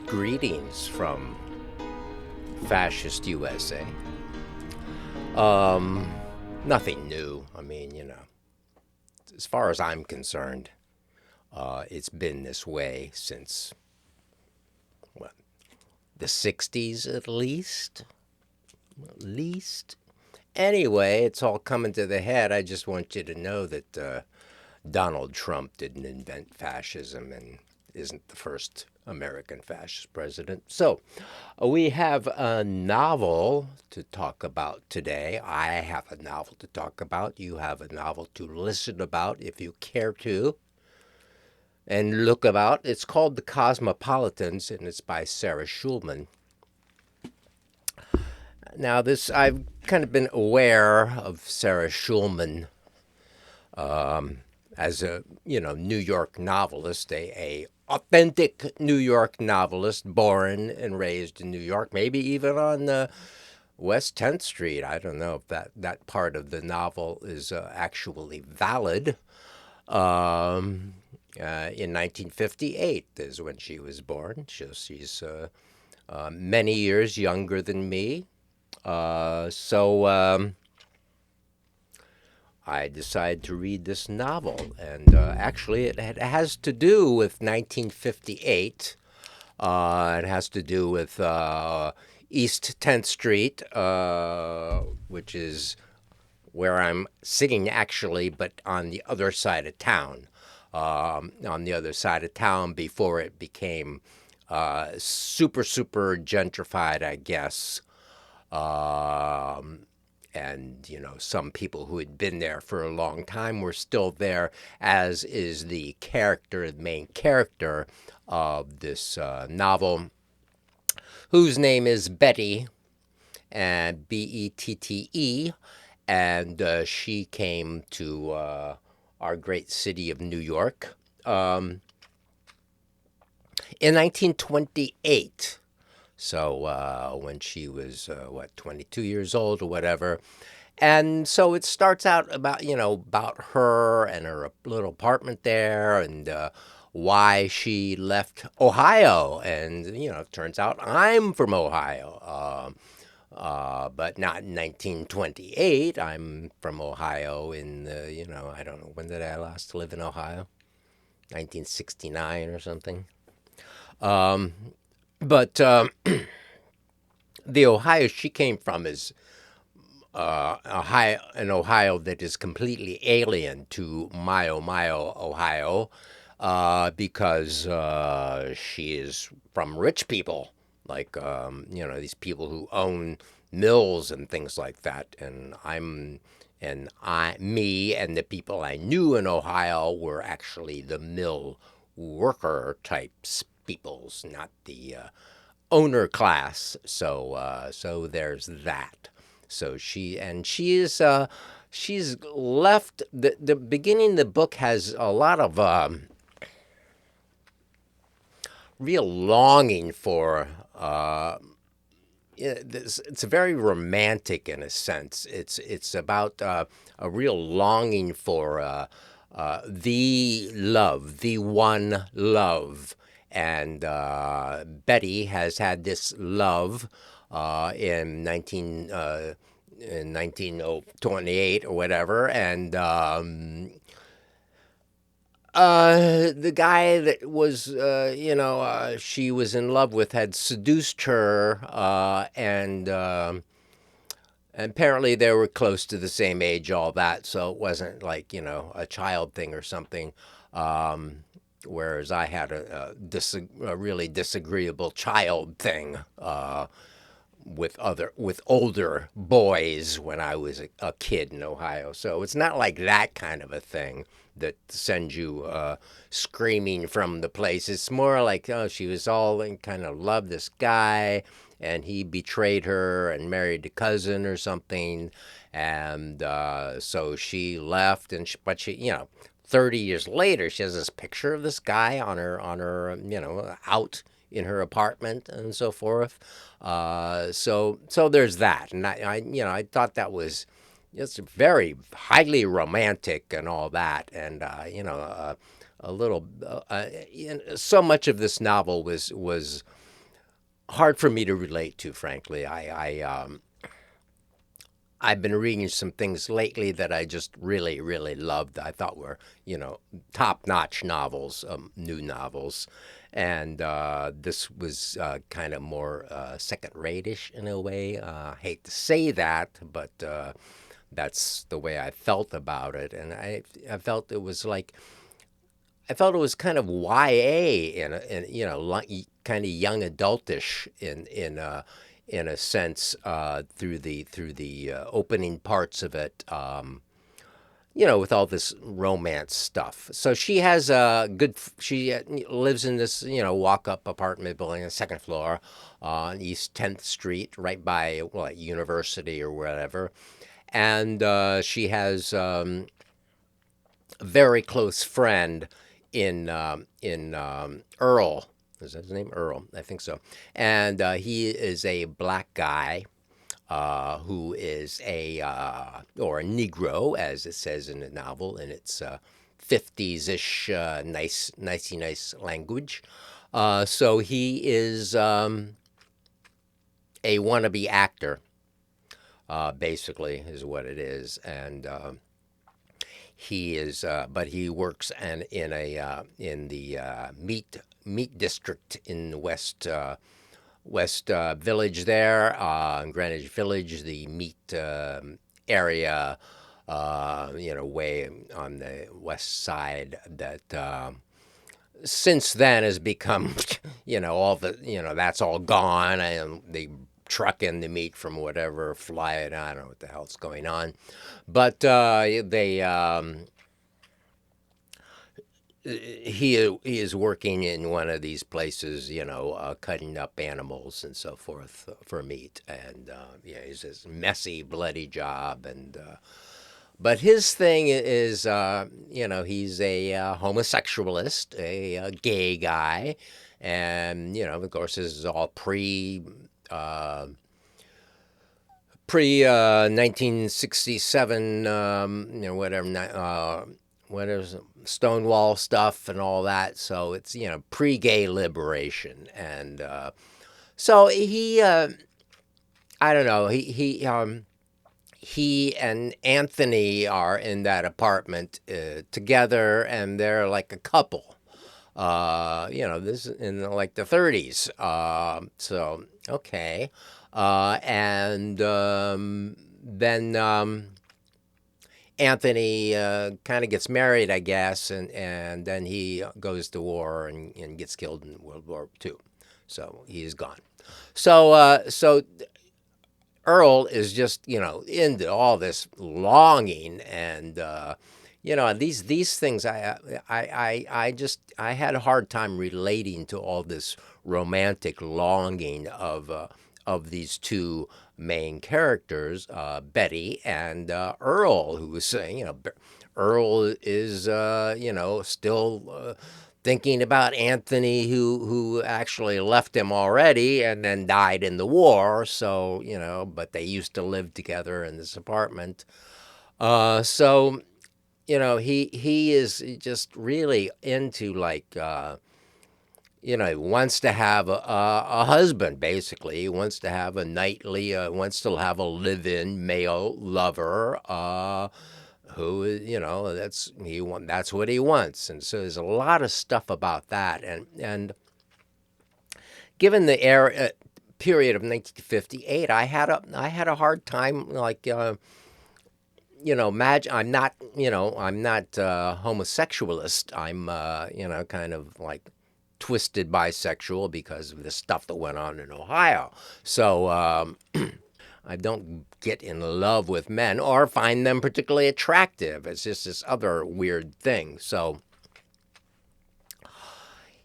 Greetings from fascist USA. Um, Nothing new. I mean, as far as I'm concerned, it's been this way since what, the '60s at least. At least. Anyway, it's all coming to the head. I just want you to know that Donald Trump didn't invent fascism and isn't the first American fascist president. So, we have a novel to talk about today. I have a novel to talk about. You have a novel to listen about if you care to and look about. It's called The Cosmopolitans and it's by Sarah Schulman. Now, this I've kind of been aware of Sarah Schulman as a New York novelist, a authentic New York novelist, born and raised in New York, maybe even on West 10th Street. I don't know if that part of the novel is actually valid. In 1958 is when she was born. She's many years younger than me. So I decided to read this novel, and actually it has to do with 1958. It has to do with East 10th Street, which is where I'm sitting actually, but on the other side of town. On the other side of town before it became super gentrified, I guess. And some people who had been there for a long time were still there, as is the main character of this novel, whose name is Betty, and Bette, and she came to our great city of New York in 1928. So when she was, 22 years old or whatever. And so it starts out about her and her little apartment there and why she left Ohio. And, it turns out I'm from Ohio. But not in 1928. I'm from Ohio in I don't know, when did I last live in Ohio? 1969 or something. But the Ohio she came from is an Ohio that is completely alien to Ohio, because she is from rich people, like these people who own mills and things like that. And me and the people I knew in Ohio were actually the mill worker types peoples, not the owner class. So there's that. So she's left. The beginning of the book has a lot of real longing for. It's very romantic in a sense. It's about a real longing for the love, the one love. And Betty has had this love in 1928 or whatever, and the guy that was she was in love with had seduced her, and apparently they were close to the same age, all that, so it wasn't like a child thing or something. Whereas I had a really disagreeable child thing with older boys when I was a kid in Ohio. So it's not like that kind of a thing that sends you screaming from the place. It's more like, oh, she was all in kind of love this guy, and he betrayed her and married a cousin or something, and so she left. But she 30 years later, she has this picture of this guy on her out in her apartment and so forth. So there's that, and I thought that was it's very highly romantic and all that, and a little. So much of this novel was hard for me to relate to, frankly. I've been reading some things lately that I just really, really loved. I thought were, top-notch novels, new novels, and this was kind of more second-rate-ish in a way. Hate to say that, but that's the way I felt about it, and I felt it was like I felt it was kind of YA in kind of young adultish in a sense through the opening parts of it. With all this romance stuff. So she has a good. She lives in this walk up apartment building, on the second floor, on East 10th Street, right by University or whatever, and she has a very close friend in Earl. Is that his name? Earl, I think so. And he is a black guy who is or a Negro, as it says in the novel, in its 50s ish, nice language. So he is a wannabe actor, basically, is what it is. And he is, but he works in the meat district in the West Village there, in Greenwich Village, the meat area, way on the west side that since then has become, all the, that's all gone, and they truck in the meat from whatever, fly it. I don't know what the hell's going on, but he is working in one of these places, cutting up animals and so forth for meat, and he's this messy, bloody job, and but his thing is, he's a homosexualist, a gay guy, and of course, this is all pre 1967, what is Stonewall stuff and all that. So it's pre-gay liberation, and so I don't know, he and Anthony are in that apartment together, and they're like a couple. This is in like the 30s. So okay, and then Anthony kind of gets married, I guess, and then he goes to war and gets killed in World War II. So he is gone. So Earl is just into all this longing, and these things I had a hard time relating to all this romantic longing of these two main characters, Betty and Earl, who was saying, Earl is, still thinking about Anthony, who actually left him already and then died in the war. So, but they used to live together in this apartment. So, he is just really into like, he wants to have a husband, basically. He wants to have a nightly, wants to have a live-in male lover, who that's what he wants. And so there's a lot of stuff about that. And given the period of 1958, I had a hard time, like, imagine I'm not homosexualist. I'm kind of like twisted bisexual because of the stuff that went on in Ohio. So I don't get in love with men or find them particularly attractive. It's just this other weird thing. So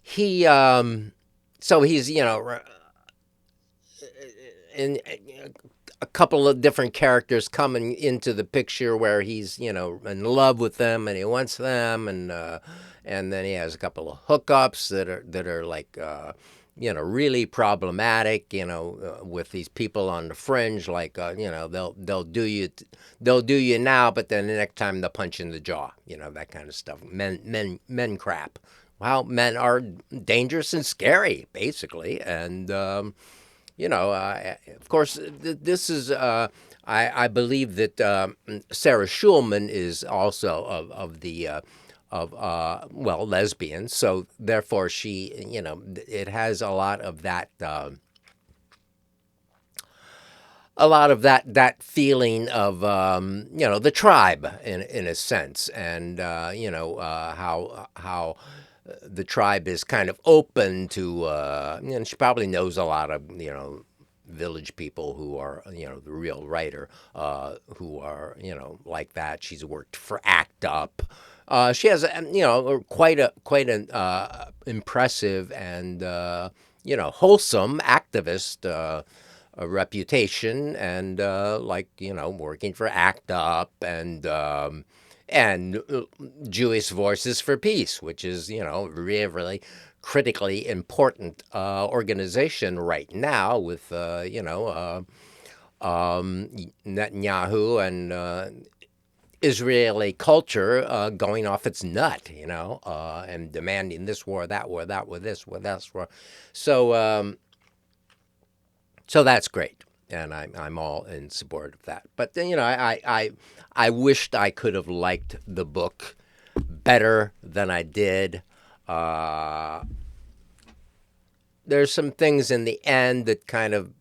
he's in a couple of different characters coming into the picture where he's in love with them and he wants them, and then he has a couple of hookups that are like really problematic, with these people on the fringe, like they'll do you now, but then the next time they'll punch you in the jaw, that kind of stuff, men crap, how men are dangerous and scary, basically. And of course, this is. I believe that Sarah Schulman is also of the well, lesbian. So therefore, she, it has a lot of that. A lot of that feeling of the tribe in a sense, and how the tribe is kind of open to, and she probably knows a lot of village people who are the real writer, who are like that. She's worked for ACT UP. She has quite an impressive and wholesome activist. A reputation, and working for ACT UP and Jewish Voices for Peace, which is really, really critically important organization right now with Netanyahu and Israeli culture going off its nut, and demanding this war, that war, that war, this war, that war. So that's great, and I'm all in support of that. But then I wished I could have liked the book better than I did. There's some things in the end that kind of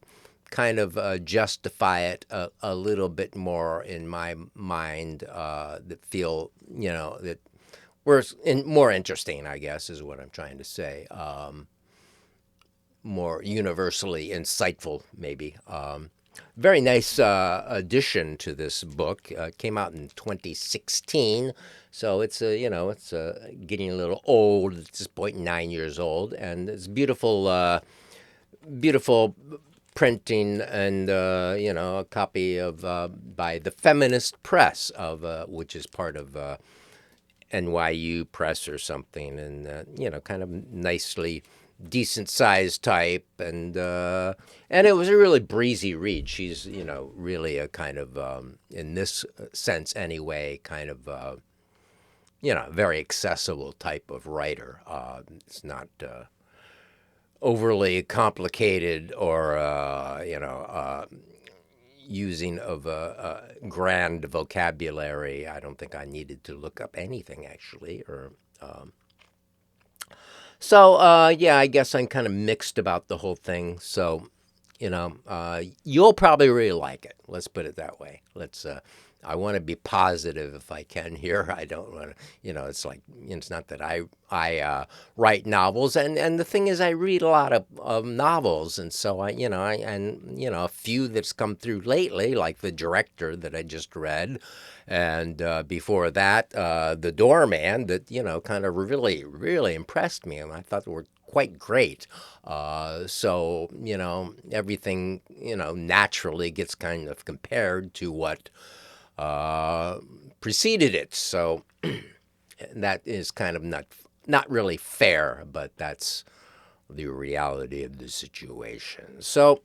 justify it a little bit more in my mind, that feel that were more interesting, I guess, is what I'm trying to say. More universally insightful, maybe. Very nice addition to this book. Came out in 2016, so it's getting a little old at this point, 9 years old, and it's beautiful, beautiful printing, and a copy of by the Feminist Press of which is part of NYU Press or something, and kind of nicely decent sized type, and it was a really breezy read. She's really a kind of in this sense anyway, kind of very accessible type of writer. It's not overly complicated or using of a grand vocabulary. I don't think I needed to look up anything actually, or. So, yeah, I guess I'm kind of mixed about the whole thing. So, you'll probably really like it. Let's put it that way. I want to be positive if I can here. I don't want to, it's like, it's not that I write novels. And the thing is, I read a lot of novels. And so a few that's come through lately, like The Director that I just read. And before that, The Doorman, that, kind of really, really impressed me. And I thought were quite great. So, everything, naturally gets kind of compared to what preceded it. So that is kind of not really fair, but that's the reality of the situation. So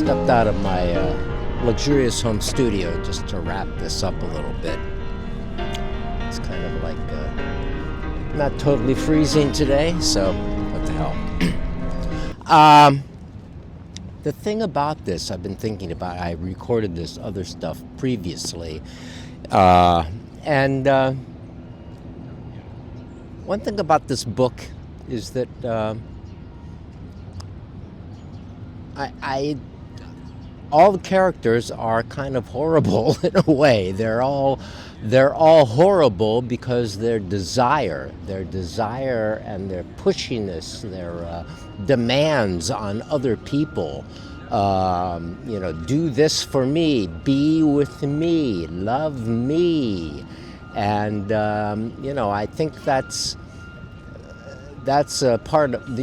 stepped out of my luxurious home studio just to wrap this up a little bit. It's kind of like not totally freezing today, so what the hell. The thing about this, I've been thinking about, I recorded this other stuff previously, and one thing about this book is that I all the characters are kind of horrible in a way. They're all horrible because their desire and their pushiness, their demands on other people. Do this for me, be with me, love me, and I think that's a part of,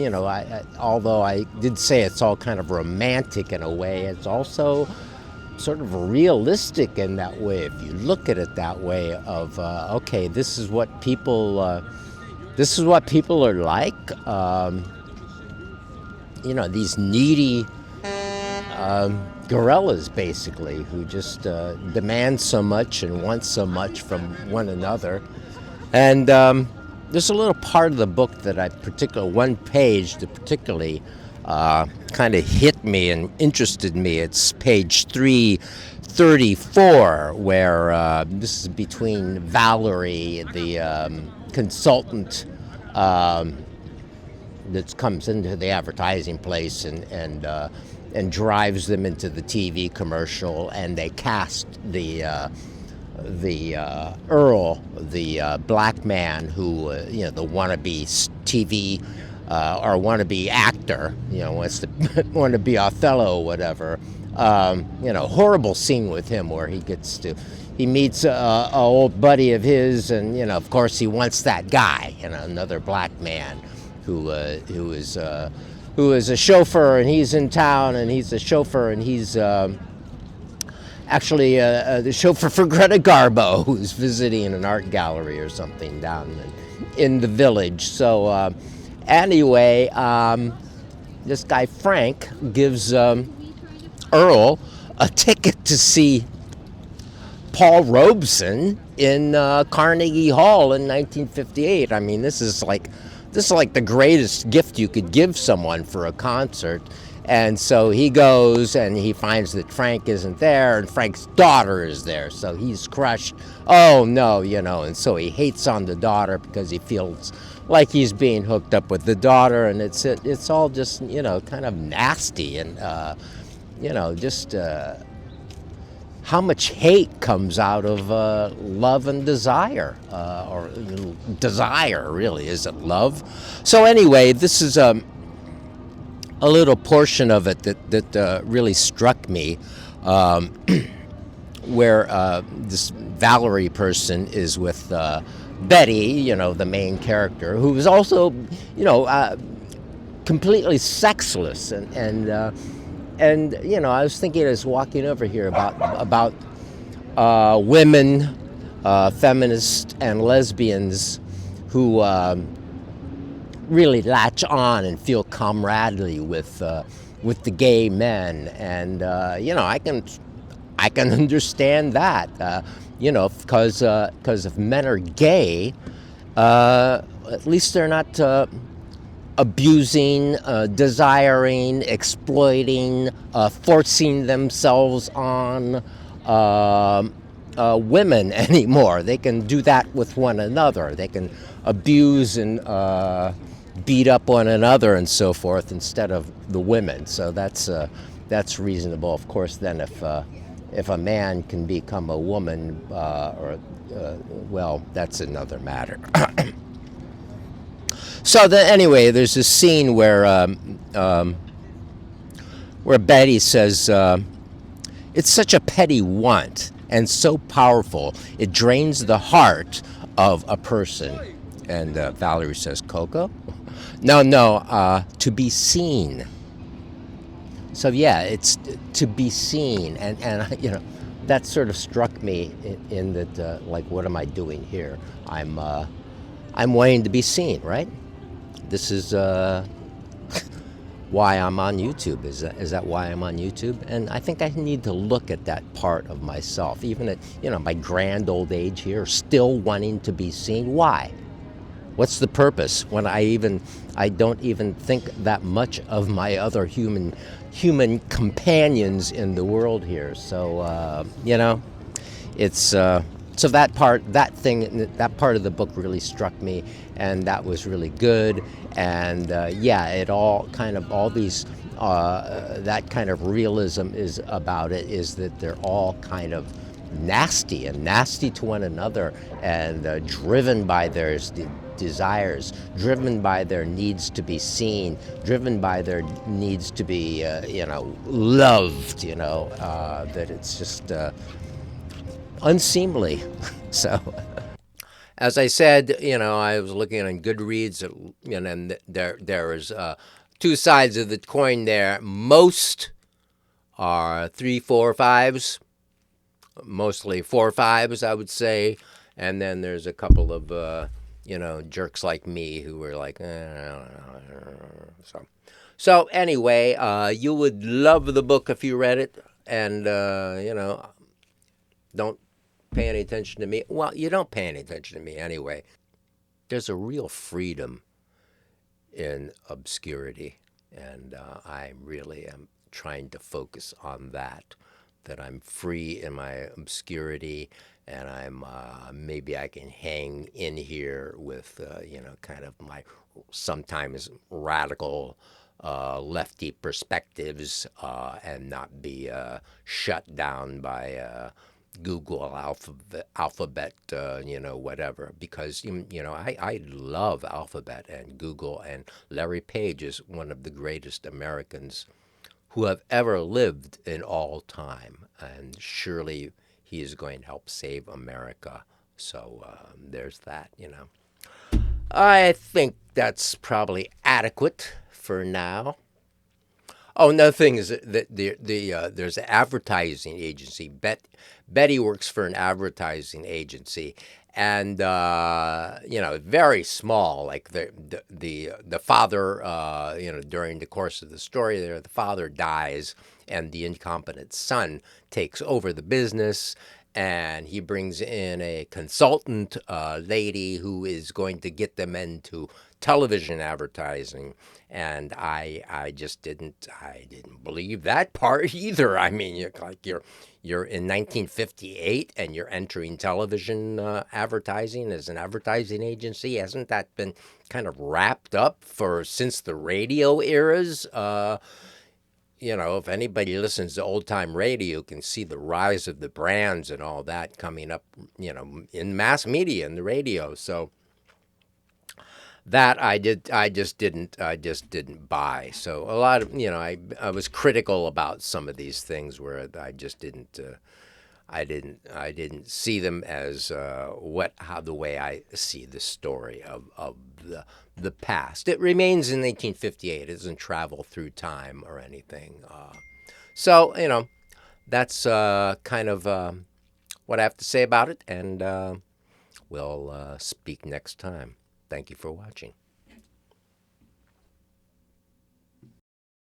although I did say it's all kind of romantic in a way, it's also sort of realistic in that way. If you look at it that way, of okay, this is what people are like. These needy gorillas, basically, who just demand so much and want so much from one another. And there's a little part of the book that one page that particularly kind of hit me and interested me. It's page 334, where this is between Valerie, the consultant that comes into the advertising place and drives them into the TV commercial, and they cast the Earl, the black man who, the wannabe TV or wannabe actor, wants to want to be Othello or whatever. Horrible scene with him where he meets a old buddy of his, and of course he wants that guy, another black man who is a chauffeur, and he's in town, and he's a chauffeur, and he's actually the chauffeur for Greta Garbo, who's visiting an art gallery or something down in the village. So anyway, this guy Frank gives Earl a ticket to see Paul Robeson in Carnegie Hall in 1958. I mean, this is like the greatest gift you could give someone for a concert. And so he goes and he finds that Frank isn't there, and Frank's daughter is there. So he's crushed. Oh no, and so he hates on the daughter because he feels like he's being hooked up with the daughter, and it's all just, kind of nasty, and just how much hate comes out of love and desire, or desire, really. Is it love? So anyway, this is a little portion of it that really struck me, where this Valerie person is with Betty, the main character, who is also, completely sexless, and I was thinking as walking over here about women, feminists and lesbians who really latch on and feel camaraderie with the gay men, and I can understand that, because if men are gay, at least they're not abusing, desiring, exploiting, forcing themselves on women anymore. They can do that with one another. They can abuse and beat up one another and so forth instead of the women. So that's reasonable. Of course, then if a man can become a woman, well, that's another matter. So anyway, there's this scene where Betty says, "It's such a petty want and so powerful, it drains the heart of a person." And Valerie says, "Coco?" No, to be seen. So yeah, it's to be seen, and that sort of struck me in that, like, what am I doing here? I'm wanting to be seen, right? This is why I'm on YouTube. Is that why I'm on YouTube? And I think I need to look at that part of myself, even at my grand old age here, still wanting to be seen. Why? What's the purpose when I don't even think that much of my other human companions in the world here? So it's so that part of the book really struck me, and that was really good. And it all these that kind of realism is about it is that they're all kind of nasty to one another, and driven by their desires, driven by their needs to be seen, driven by their needs to be, loved. That it's just unseemly. So, as I said, I was looking on Goodreads, and there is two sides of the coin there. Most are three, four, fives, mostly four fives, I would say, and then there's a couple of jerks like me who were like, so anyway, you would love the book if you read it, and don't pay any attention to me. Well, you don't pay any attention to me anyway. There's a real freedom in obscurity, and I really am trying to focus on that. That I'm free in my obscurity, and I'm maybe I can hang in here with kind of my sometimes radical lefty perspectives, and not be shut down by Google Alphabet, whatever. Because I love Alphabet and Google, and Larry Page is one of the greatest Americans who have ever lived in all time, and surely he is going to help save America. So there's that. I think that's probably adequate for now. Oh, another thing is that there's an advertising agency. Betty works for an advertising agency, and very small. Like the father, during the course of the story, the father dies, and the incompetent son takes over the business. And he brings in a consultant lady who is going to get them into television advertising, and I just didn't believe that part either. I mean, you're in 1958 and you're entering television advertising as an advertising agency. Hasn't that been kind of wrapped up since the radio eras? If anybody listens to old time radio, can see the rise of the brands and all that coming up, in mass media and the radio. So that I just didn't buy. So a lot of, I was critical about some of these things where I just didn't. I didn't see them as the way I see the story of the past. It remains in 1858. It doesn't travel through time or anything. So that's kind of what I have to say about it, and we'll speak next time. Thank you for watching.